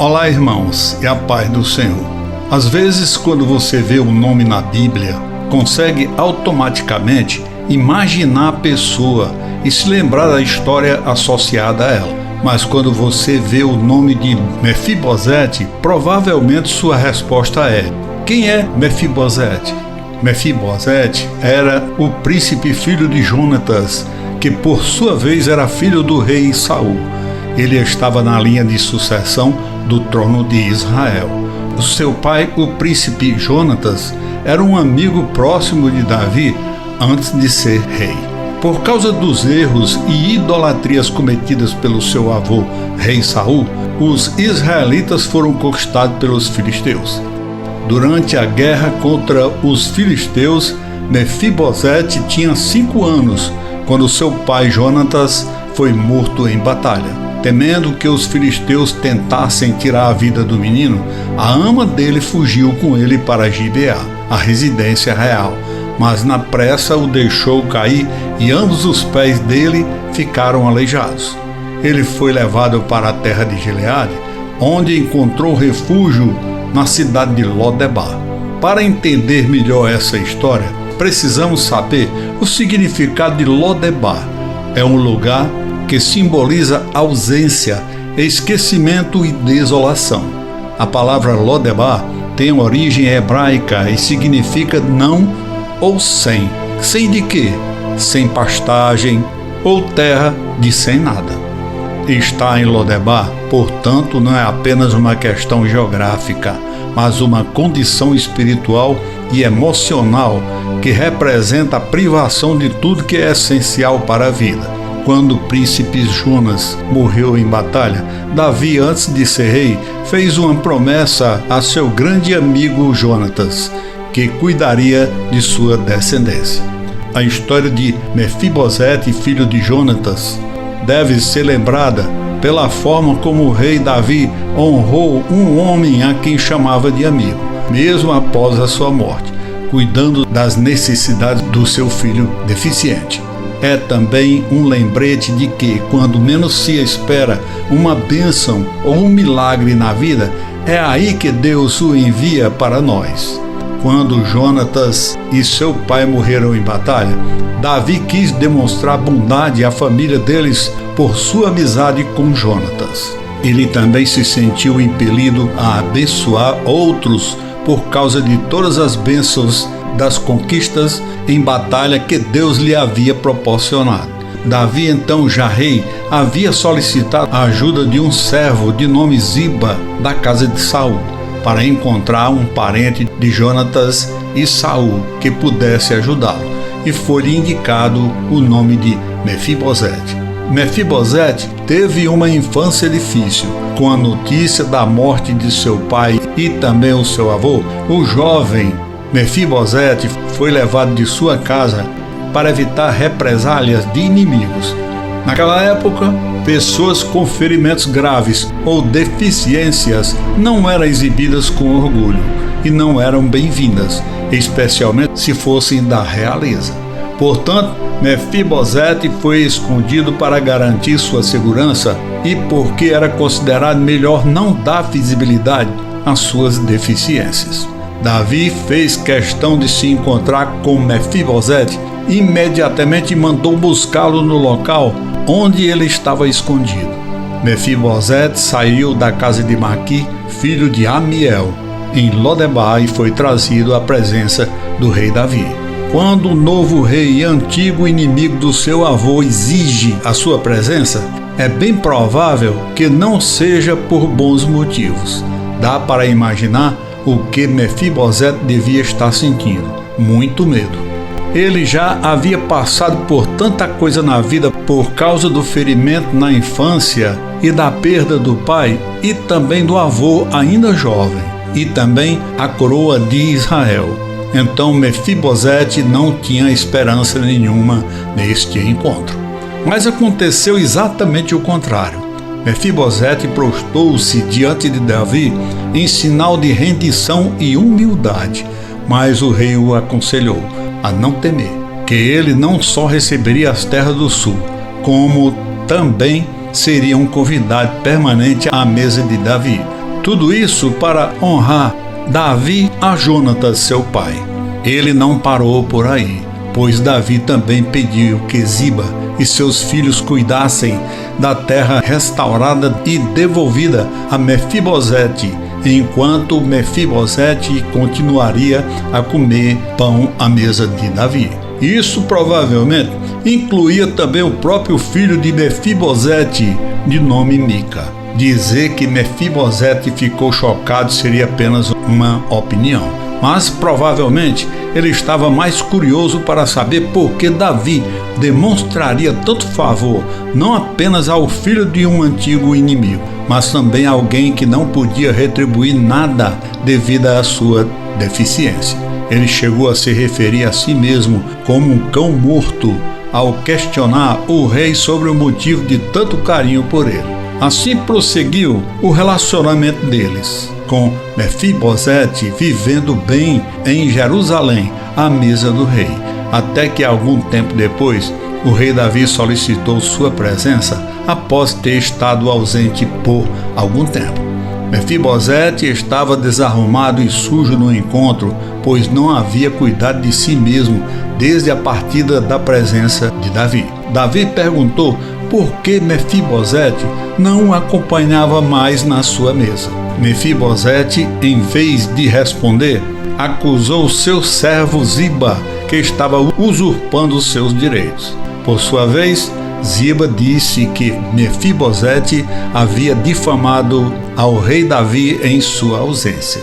Olá, irmãos, e a paz do Senhor. Às vezes, quando você vê um nome na Bíblia, consegue automaticamente imaginar a pessoa e se lembrar da história associada a ela. Mas quando você vê o nome de Mefibosete, provavelmente sua resposta é: quem é Mefibosete? Mefibosete era o príncipe filho de Jonatas, que por sua vez era filho do rei Saul. Ele estava na linha de sucessão do trono de Israel. O seu pai, o príncipe Jonatas, era um amigo próximo de Davi antes de ser rei. Por causa dos erros e idolatrias cometidas pelo seu avô, rei Saul, os israelitas foram conquistados pelos filisteus. Durante a guerra contra os filisteus, Mefibosete tinha 5 anos, quando seu pai Jonatas foi morto em batalha. Temendo que os filisteus tentassem tirar a vida do menino, a ama dele fugiu com ele para Gibeá, a residência real, mas na pressa o deixou cair e ambos os pés dele ficaram aleijados. Ele foi levado para a terra de Gileade, onde encontrou refúgio na cidade de Lodebar. Para entender melhor essa história, precisamos saber o significado de Lodebar. É um lugar que simboliza ausência, esquecimento e desolação. A palavra Lodebar tem origem hebraica e significa não ou sem. Sem de quê? Sem pastagem ou terra de sem nada. Estar em Lodebar, portanto, não é apenas uma questão geográfica, mas uma condição espiritual e emocional que representa a privação de tudo que é essencial para a vida. Quando o príncipe Jonas morreu em batalha, Davi, antes de ser rei, fez uma promessa a seu grande amigo Jonatas, que cuidaria de sua descendência. A história de Mefibosete, filho de Jonatas, deve ser lembrada pela forma como o rei Davi honrou um homem a quem chamava de amigo, mesmo após a sua morte, cuidando das necessidades do seu filho deficiente. É também um lembrete de que, quando menos se espera uma bênção ou um milagre na vida, é aí que Deus o envia para nós. Quando Jonatas e seu pai morreram em batalha, Davi quis demonstrar bondade à família deles por sua amizade com Jonatas. Ele também se sentiu impelido a abençoar outros por causa de todas as bênçãos das conquistas em batalha que Deus lhe havia proporcionado. Davi, então já rei, havia solicitado a ajuda de um servo de nome Ziba, da casa de Saul, para encontrar um parente de Jonatas e Saul que pudesse ajudá-lo, e foi-lhe indicado o nome de Mefibosete. Mefibosete teve uma infância difícil. Com a notícia da morte de seu pai e também o seu avô, o jovem Mefibosete foi levado de sua casa para evitar represálias de inimigos. Naquela época, pessoas com ferimentos graves ou deficiências não eram exibidas com orgulho e não eram bem-vindas, especialmente se fossem da realeza. Portanto, Mefibosete foi escondido para garantir sua segurança e porque era considerado melhor não dar visibilidade às suas deficiências. Davi fez questão de se encontrar com Mefibosete e imediatamente mandou buscá-lo no local onde ele estava escondido. Mefibosete saiu da casa de Maqui, filho de Amiel, em Lodebar, e foi trazido à presença do rei Davi. Quando o novo rei e antigo inimigo do seu avô exige a sua presença, é bem provável que não seja por bons motivos. Dá para imaginar o que Mefibosete devia estar sentindo: muito medo. Ele já havia passado por tanta coisa na vida por causa do ferimento na infância e da perda do pai e também do avô ainda jovem, e também a coroa de Israel. Então Mefibosete não tinha esperança nenhuma neste encontro. Mas aconteceu exatamente o contrário. Mefibosete prostou-se diante de Davi em sinal de rendição e humildade, mas o rei o aconselhou a não temer, que ele não só receberia as terras do sul, como também seria um convidado permanente à mesa de Davi. Tudo isso para honrar Davi a Jonatas, seu pai. Ele não parou por aí, pois Davi também pediu que Ziba e seus filhos cuidassem da terra restaurada e devolvida a Mefibosete, enquanto Mefibosete continuaria a comer pão à mesa de Davi. Isso provavelmente incluía também o próprio filho de Mefibosete, de nome Mica. Dizer que Mefibosete ficou chocado seria apenas uma opinião, mas provavelmente ele estava mais curioso para saber por que Davi demonstraria tanto favor não apenas ao filho de um antigo inimigo, mas também a alguém que não podia retribuir nada devido à sua deficiência. Ele chegou a se referir a si mesmo como um cão morto ao questionar o rei sobre o motivo de tanto carinho por ele. Assim prosseguiu o relacionamento deles, com Mefibosete vivendo bem em Jerusalém, à mesa do rei, até que algum tempo depois o rei Davi solicitou sua presença após ter estado ausente por algum tempo. Mefibosete estava desarrumado e sujo no encontro, pois não havia cuidado de si mesmo desde a partida da presença de Davi. Davi perguntou por que Mefibosete não o acompanhava mais na sua mesa. Mefibosete, em vez de responder, acusou seu servo Ziba, que estava usurpando seus direitos. Por sua vez, Ziba disse que Mefibosete havia difamado ao rei Davi em sua ausência.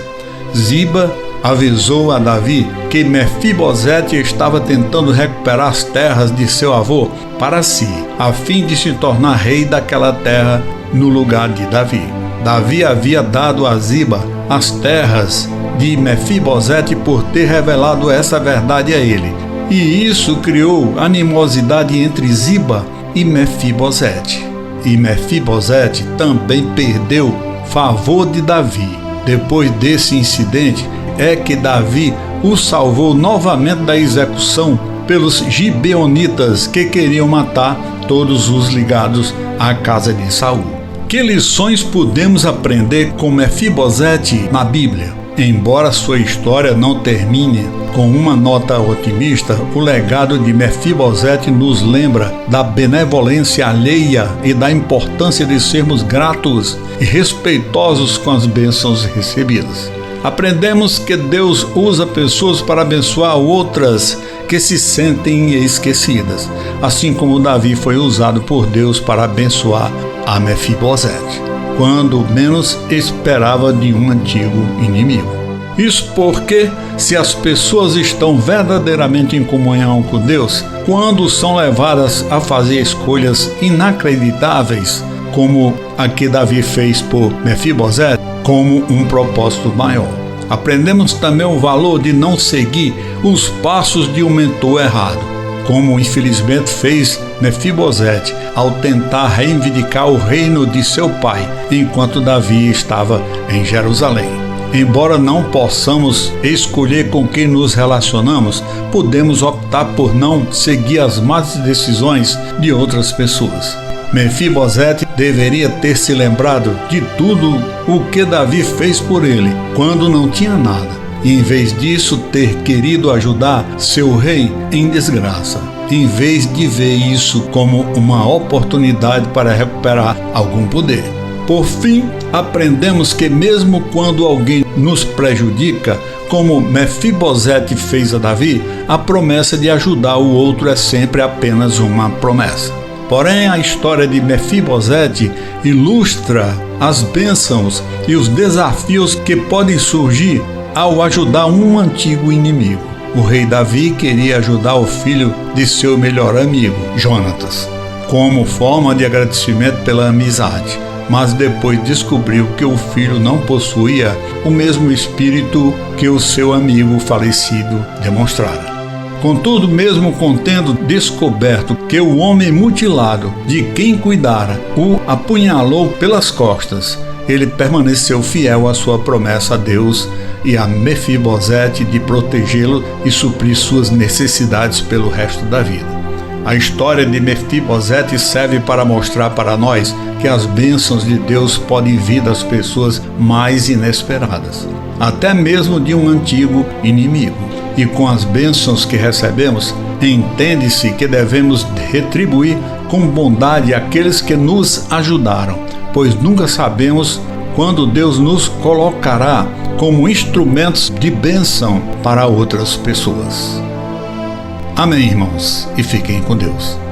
Ziba avisou a Davi que Mefibosete estava tentando recuperar as terras de seu avô para si, a fim de se tornar rei daquela terra no lugar de Davi. Davi havia dado a Ziba as terras de Mefibosete por ter revelado essa verdade a ele, e isso criou animosidade entre Ziba e Mefibosete. E Mefibosete também perdeu favor de Davi. Depois desse incidente é que Davi o salvou novamente da execução pelos gibeonitas, que queriam matar todos os ligados à casa de Saul. Que lições podemos aprender com Mefibosete na Bíblia? Embora sua história não termine com uma nota otimista, o legado de Mefibosete nos lembra da benevolência alheia e da importância de sermos gratos e respeitosos com as bênçãos recebidas. Aprendemos que Deus usa pessoas para abençoar outras que se sentem esquecidas, assim como Davi foi usado por Deus para abençoar a Mefibosete, quando menos esperava de um antigo inimigo. Isso porque, se as pessoas estão verdadeiramente em comunhão com Deus, quando são levadas a fazer escolhas inacreditáveis, como a que Davi fez por Mefibosete, como um propósito maior. Aprendemos também o valor de não seguir os passos de um mentor errado, como infelizmente fez Mefibosete ao tentar reivindicar o reino de seu pai, enquanto Davi estava em Jerusalém. Embora não possamos escolher com quem nos relacionamos, podemos optar por não seguir as más decisões de outras pessoas. Mefibosete deveria ter se lembrado de tudo o que Davi fez por ele, quando não tinha nada, e em vez disso ter querido ajudar seu rei em desgraça, em vez de ver isso como uma oportunidade para recuperar algum poder. Por fim, aprendemos que mesmo quando alguém nos prejudica, como Mefibosete fez a Davi, a promessa de ajudar o outro é sempre apenas uma promessa. Porém, a história de Mefibosete ilustra as bênçãos e os desafios que podem surgir ao ajudar um antigo inimigo. O rei Davi queria ajudar o filho de seu melhor amigo, Jonatas, como forma de agradecimento pela amizade, mas depois descobriu que o filho não possuía o mesmo espírito que o seu amigo falecido demonstrara. Contudo, mesmo tendo descoberto que o homem mutilado de quem cuidara o apunhalou pelas costas, ele permaneceu fiel à sua promessa a Deus e a Mefibosete de protegê-lo e suprir suas necessidades pelo resto da vida. A história de Mefibosete serve para mostrar para nós que as bênçãos de Deus podem vir das pessoas mais inesperadas, até mesmo de um antigo inimigo. E com as bênçãos que recebemos, entende-se que devemos retribuir com bondade aqueles que nos ajudaram, pois nunca sabemos quando Deus nos colocará como instrumentos de bênção para outras pessoas. Amém, irmãos, e fiquem com Deus.